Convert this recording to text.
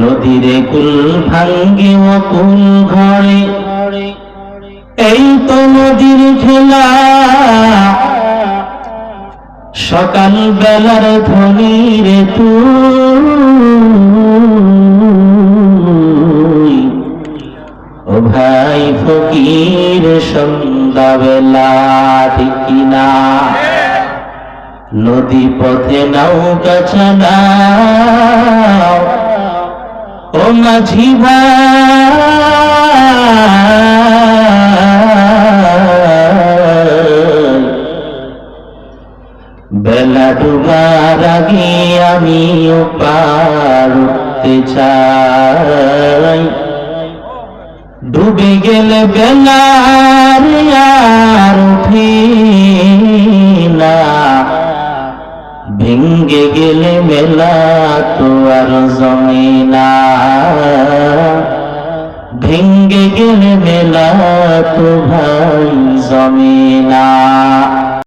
নদীরে কুল ভাঙ্গে অকুল ঘরে, এই তো নদীর খেলা। সকাল বেলার ধ্বনি রে তুই, ও ভাই ফকির সন্ধ্যা বেলা, ঠিক কিনা? নদী পথে নৌকা চালাও ও মাঝি ভাই, বেলা ডুবার আগে আমি পার উঠতে চাই। ডুবে গেলে বেলা আর উঠি না, ভেঙ্গে গেলে মেলা তো আর জমে না, ভেঙ্গে গেলে মেলা তো ভাই জমে না।